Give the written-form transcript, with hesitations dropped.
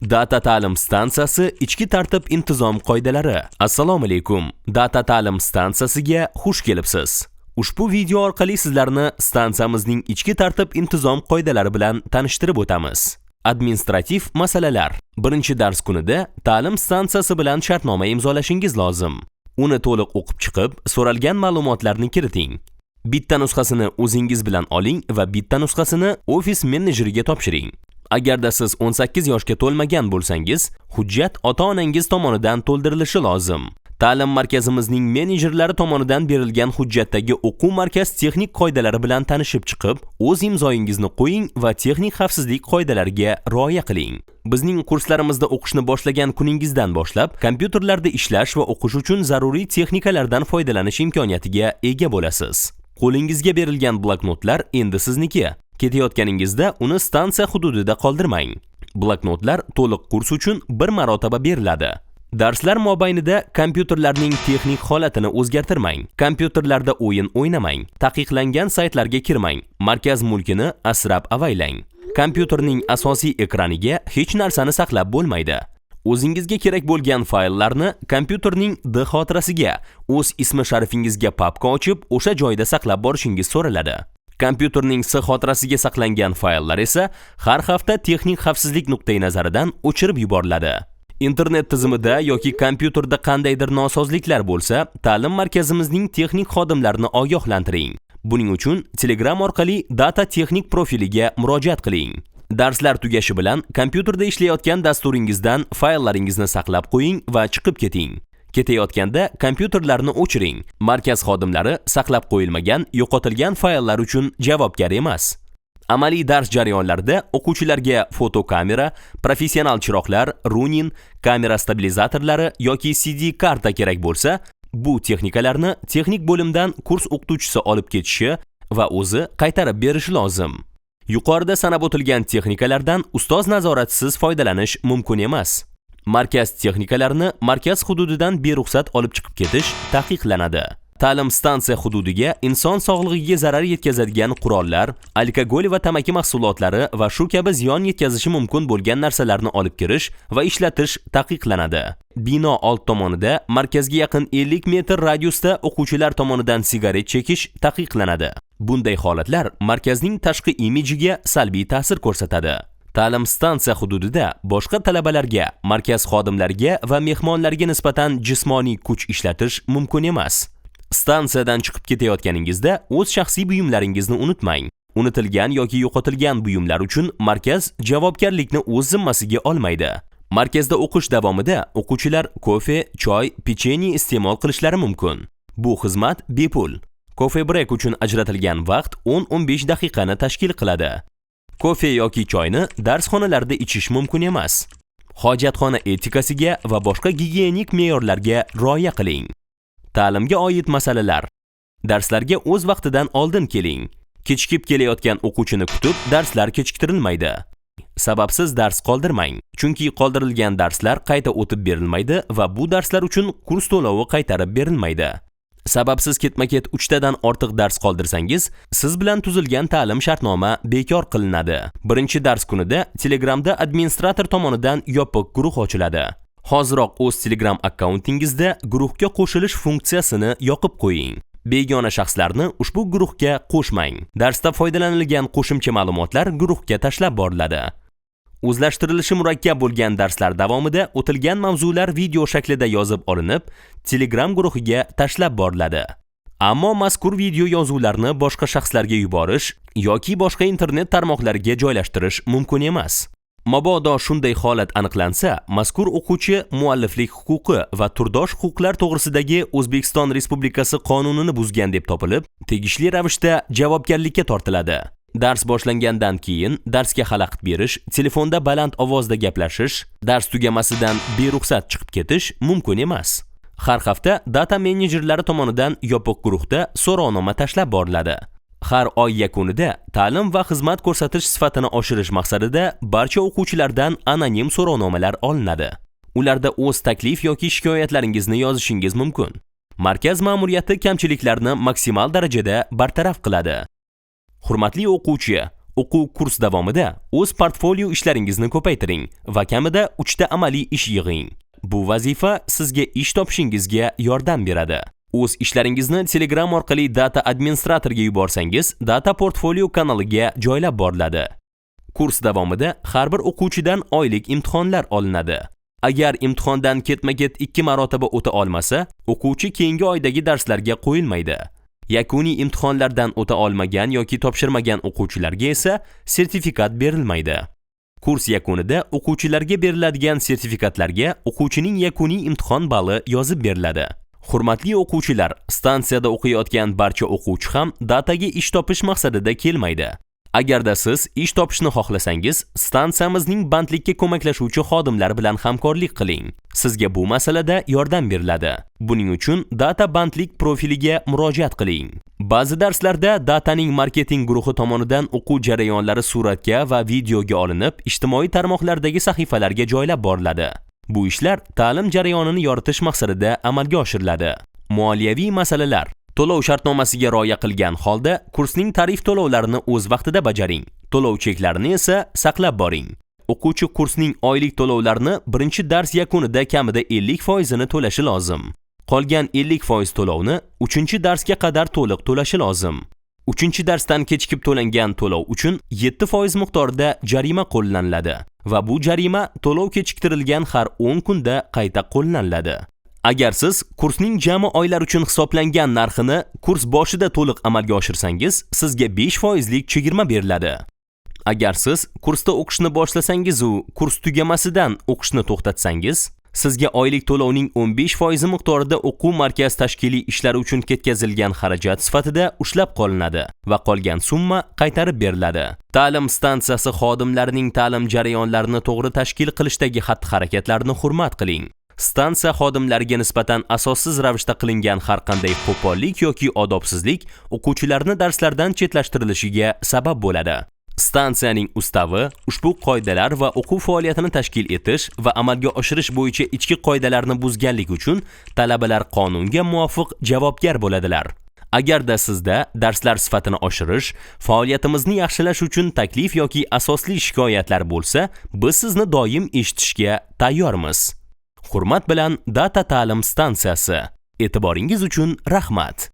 Data ta'lim stansiyasi ichki tartib intizom qoidalari. Assalomu alaykum. Data ta'lim stansiyasiga xush kelibsiz. Ushbu video orqali sizlarni stansiyamizning ichki tartib intizom qoidalari bilan tanishtirib o'tamiz. Administrativ masalalar. Birinchi dars kunida ta'lim stansiyasi bilan shartnoma imzolashingiz lozim. Uni to'liq o'qib chiqib, so'ralgan ma'lumotlarni kiriting. Bitta nusxasini o'zingiz bilan oling va bitta nusxasini ofis menejeriga topshiring. Agarda siz 18 yoshga to'lmagan bo'lsangiz, hujjat ota-onangiz tomonidan to'ldirilishi lozim. Ta'lim markazimizning menejerlari tomonidan berilgan hujjatdagi o'quv markaz texnik qoidalari bilan tanishib chiqib, o'z imzoyingizni qo'ying va texnik xavfsizlik qoidalariga rioya qiling. Bizning kurslarimizda o'qishni boshlagan kuningizdan boshlab, kompyuterlarda ishlash va o'qish uchun zaruriy texnikalardan foydalanish imkoniyatiga ega bo'lasiz. Qo'lingizga berilgan bloknotlar endi sizniki. Ketayotganingizda uni stansiya hududida qoldirmang. Bloknotlar to'liq kurs uchun bir marotaba beriladi. Darslar mobaynida kompyuterlarning texnik holatini o'zgartirmang. Kompyuterlarda o'yin o'ynamang. Taqiqlangan saytlarga kirmang. Markaz mulkini asrab-avaylang. Kompyuterning asosiy ekraniga hech narsani saqlab bo'lmaydi. O'zingizga kerak bo'lgan fayllarni kompyuterning D xotirasiga, o'z ismi sharifingizga papka ochib, o'sha joyda saqlab borishingiz so'raladi. Kompyuterning S xotirasiga saqlangan fayllar esa har hafta texnik xavfsizlik nuqtai nazaridan o'chirib yuboriladi. Internet tizimida yoki kompyuterda qandaydir nosozliklar bo'lsa, ta'lim markazimizning texnik xodimlarini ogohlantiring. Buning uchun Telegram orqali data texnik profiliga murojaat qiling. Darslar tugashi bilan kompyuterda ishlayotgan dasturingizdan fayllaringizni saqlab qo'ying va chiqib keting. Ketayotganda kompyuterlarni o'chiring. Markaz xodimlari saqlab qo'yilmagan, yo'qotilgan fayllar uchun javobgar emas. Amaliy dars jarayonlarida o'quvchilarga fotokamera, professional chiroqlar, runin, kamera stabilizatorlari yoki CD karta kerak bo'lsa, bu texnikalarni texnik bo'limdan kurs o'qituvchisi olib ketishi va o'zi qaytarib berishi lozim. Yuqorida sanab o'tilgan texnikalardan ustoz nazoratisiz foydalanish mumkin emas. Markaz texnikalarini markaz hududidan beruxsat olib chiqib ketish taqiqlanadi. Ta'lim stansiya hududiga inson sog'lig'iga zarar yetkazadigan qurollar, alkogol va tamaki mahsulotlari va shu kabi ziyon yetkazishi mumkin bo'lgan narsalarni olib kirish va ishlatish taqiqlanadi. Bino old tomonida markazga yaqin 50 metr radiusda o'quvchilar tomonidan sigaret chekish taqiqlanadi. Bunday holatlar markazning tashqi imijiga salbiy ta'sir ko'rsatadi. Ta'lim stansiya hududida boshqa talabalarga, markaz xodimlariga va mehmonlarga nisbatan jismoniy kuch ishlatish mumkin emas. Stansiyadan chiqib ketayotganingizda o'z shaxsiy buyumlaringizni unutmang. Unutilgan yoki yo'qotilgan buyumlar uchun markaz javobgarlikni o'z zimmasiga olmaydi. Markazda o'qish davomida o'quvchilar kofe, choy, pechenye iste'mol qilishlari mumkin. Bu xizmat bepul. Kofe break uchun ajratilgan vaqt 10-15 daqiqani tashkil qiladi. Kofe yoki choyni darsxonalarda ichish mumkin emas. Hojatxona etikasiga va boshqa gigiyenik me'yorlarga rioya qiling. Ta'limga oid masalalar. Darslarga o'z vaqtidan oldin keling. Kechikib kelayotgan o'quvchini kutib, darslar kechiktirilmaydi. Sababsiz dars qoldirmang, chunki qoldirilgan darslar qayta o'tib berilmaydi va bu darslar uchun kurs to'lovi qaytarib berilmaydi. Sababsiz ketma-ket 3 tadan ortiq dars qoldirsangiz, siz bilan tuzilgan ta'lim shartnoma bekor qilinadi. Birinchi dars kunida Telegramda administrator tomonidan yopiq guruh ochiladi. Hoziroq o'z Telegram akkauntingizda guruhga qo'shilish funksiyasini yoqib qo'ying. Begona shaxslarni ushbu guruhga qo'shmang. Darsda foydalanilgan qo'shimcha ma'lumotlar guruhga tashlab boriladi. O'zlashtirilishi murakkab bo'lgan darslar davomida o'tilgan mavzular video shaklida yozib olinib, Telegram guruhiga tashlab boriladi. Ammo mazkur video yozuvlarni boshqa shaxslarga yuborish yoki boshqa internet tarmoqlariga joylashtirish mumkin emas. Mabodo shunday holat aniqlansa, mazkur o'quvchi mualliflik huquqi va turdosh huquqlar to'g'risidagi O'zbekiston Respublikasi qonunini buzgan deb topilib, tegishli ravishda javobgarlikka tortiladi. Dars boshlangandan keyin darsga xalaqit berish, telefonda baland ovozda gaplashish, dars tugamasidan beruxsat chiqib ketish mumkin emas. Har hafta data menejerlari tomonidan yopiq guruhda so'rovnoma tashlab boriladi. Har oy yakunida ta'lim va xizmat ko'rsatish sifatini oshirish maqsadida barcha o'quvchilardan anonim so'rovnomalar olinadi. Ularda o'z taklif yoki shikoyatlaringizni yozishingiz mumkin. Markaz ma'muriyati kamchiliklarni maksimal darajada bartaraf qiladi. Hurmatli o'quvchi, O'quv kurs davomida o'z portfolio ishlaringizni ko'paytiring va kamida 3 ta amaliy ish yig'ing. Bu vazifa sizga ish topishingizga yordam beradi. O'z ishlaringizni Telegram orqali data administratorga yuborsangiz, data portfolio kanaliga joylab boriladi. Kurs davomida har bir o'quvchidan oylik imtihonlar olinadi. Agar imtihondan ketma-ket 2 marotaba o'ta olmasa, o'quvchi keyingi oydagi darslarga qo'yilmaydi. Yakuniy imtihonlardan o'ta olmagan yoki topshirmagan o'quvchilarga esa sertifikat berilmaydi. Kurs yakunida o'quvchilarga beriladigan sertifikatlarga o'quvchining yakuniy imtihon balli yozib beriladi. Hurmatli o'quvchilar, stansiyada o'qiyotgan barcha o'quvchi ham dataga ish topish maqsadida kelmaydi. Agarda siz ish topishni xohlasangiz, stansiyamizning bandlikka ko'maklashuvchi xodimlar bilan hamkorlik qiling. Sizga bu masalada yordam beriladi. Buning uchun data bandlik profiliga murojaat qiling. Ba'zi darslarda dataning marketing guruhi tomonidan o'quv jarayonlari suratga va videoga olinib, ijtimoiy tarmoqlardagi sahifalarga joylab boriladi. Bu ishlar ta'lim jarayonini yoritish maqsadida amalga oshiriladi. Moliyaviy masalalar. To'lov shartnomasiga rioya qilgan holda kursning tarif to'lovlarini o'z vaqtida bajaring. To'lov cheklarini esa saqlab boring. O'quvchi kursning oylik to'lovlarini birinchi dars yakunida kamida 50% ni to'lashi lozim. Qolgan 50% to'lovni 3-darsga qadar to'liq to'lashi lozim. 3-darsdan kechikib to'langan to'lov uchun 7% miqdorida jarima qo'llaniladi va bu jarima to'lov kechiktirilgan har 10 kunda qayta qo'llaniladi. Agar siz kursning jami oylar uchun hisoblangan narxini kurs boshida to'liq amalga oshirsangiz, sizga 5% lik chegirma beriladi. Agar siz kursda o'qishni boshlasangiz u kurs tugamasidan o'qishni to'xtatsangiz, sizga oylik to'lovning 15% miqdorida o'quv markaz tashkiliy ishlari uchun ketkazilgan xarajat sifatida ushlab qolinadi va qolgan summa qaytarib beriladi. Ta'lim stansiyasi xodimlarining ta'lim jarayonlarini to'g'ri tashkil qilishdagi xatti-harakatlarni hurmat qiling. Stansiya xodimlariga nisbatan asossiz ravishda qilingan har qanday qo'pollik yoki odobsizlik o'quvchilarni darslardan chetlashtirilishiga sabab bo'ladi. Stansiyaning ustavi ushbu qoidalar va o'quv faoliyatini tashkil etish va amalga oshirish bo'yicha ichki qoidalarni buzganlik uchun talabalar qonunga muvofiq javobgar bo'ladilar. Agarda sizda darslar sifatini oshirish, faoliyatimizni yaxshilash uchun taklif yoki asosli shikoyatlar bo'lsa, biz sizni doim eshitishga tayyormiz. Hurmat bilan Data ta'lim stansiyasi. E'tiboringiz uchun rahmat.